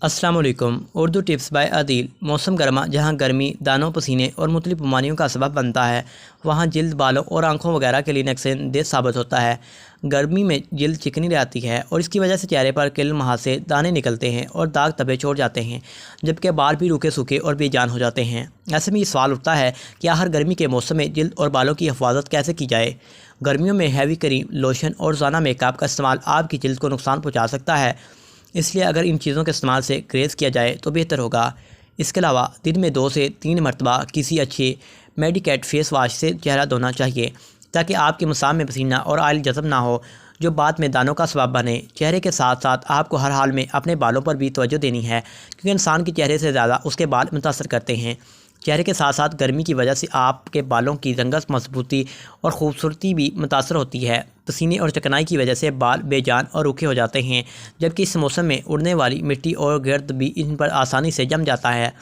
अस्सलाम वालेकुम। Urdu tips by Adil. मौसम गर्मा जहाँ गर्मी दानों पसीने और मुख्तलिफ बीमारियों का सबब बनता है, वहाँ जल्द बालों और आंखों वगैरह के लिए नुकसानदेह साबित होता है। गर्मी में जल्द चिकनी रहती है और इसकी वजह से चेहरे पर किल मुहासे दाने निकलते हैं और दाग धब्बे छोड़ जाते हैं, जबकि बाल भी रूखे सूखे और बेजान हो जाते हैं। ऐसे में ये सवाल उठता है कि आखिर गर्मी के मौसम में जल्द और बालों की हिफाजत कैसे की जाए। गर्मियों में हैवी क्रीम, लोशन और रोज़ाना मेकअप का इस्तेमाल आपकी जल्द को नुकसान पहुँचा सकता है, इसलिए अगर इन चीज़ों के इस्तेमाल से ग्रेज़ किया जाए तो बेहतर होगा। इसके अलावा दिन में 2 से 3 मरतबा किसी अच्छे मेडिकेट फेस वाश से चेहरा धोना चाहिए, ताकि आपके मसाम में पसीना और ऑयल जज़ब ना हो, जो बाद में दानों का सबब बने। चेहरे के साथ साथ आपको हर हाल में अपने बालों पर भी तवज्जो देनी है, क्योंकि इंसान के चेहरे से ज़्यादा उसके बाल मुतासर करते हैं। चेहरे के साथ साथ गर्मी की वजह से आपके बालों की रंगत, मजबूती और ख़ूबसूरती भी मुतासर होती है। पसीने और चिकनाई की वजह से बाल बेजान और रूखे हो जाते हैं, जबकि इस मौसम में उड़ने वाली मिट्टी और गर्द भी इन पर आसानी से जम जाता है।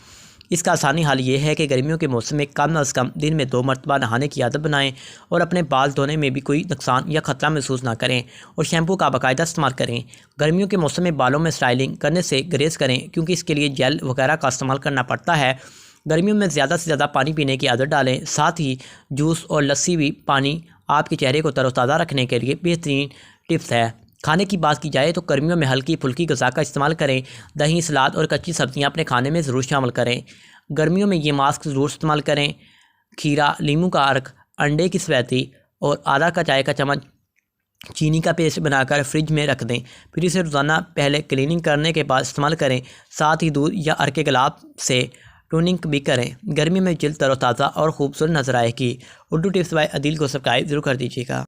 इसका आसानी हल ये है कि गर्मियों के मौसम में कम अज़ कम दिन में 2 मरतबा नहाने की आदत बनाएं और अपने बाल धोने में भी कोई नुकसान या ख़तरा महसूस ना करें और शैम्पू का बाकायदा इस्तेमाल करें। गर्मियों के मौसम में बालों में स्टाइलिंग करने से ग्रेज़ करें, क्योंकि इसके लिए जेल वगैरह का इस्तेमाल करना पड़ता है। गर्मियों में ज़्यादा से ज़्यादा पानी पीने की आदत डालें। साथ ही जूस और लस्सी भी पानी आपके चेहरे को तरोताज़ा रखने के लिए बेहतरीन टिप्स है। खाने की बात की जाए तो गर्मियों में हल्की फुल्की ग़िज़ा का इस्तेमाल करें। दही, सलाद और कच्ची सब्ज़ियाँ अपने खाने में ज़रूर शामिल करें। गर्मियों में ये मास्क ज़रूर इस्तेमाल करें। खीरा, नींबू का अर्क, अंडे की सफेदी और आधा का चाय का चम्मच चीनी का पेस्ट बनाकर फ्रिज में रख दें, फिर इसे रोज़ाना पहले क्लीनिंग करने के बाद इस्तेमाल करें। साथ ही दूध या अर्क के गुलाब से टोनिंग भी करें। गर्मी में जल्द तरोताज़ा और खूबसूरत नजर आएगी। उर्दू टिप्स बाय आदिल को सब्सक्राइब जरूर कर दीजिएगा।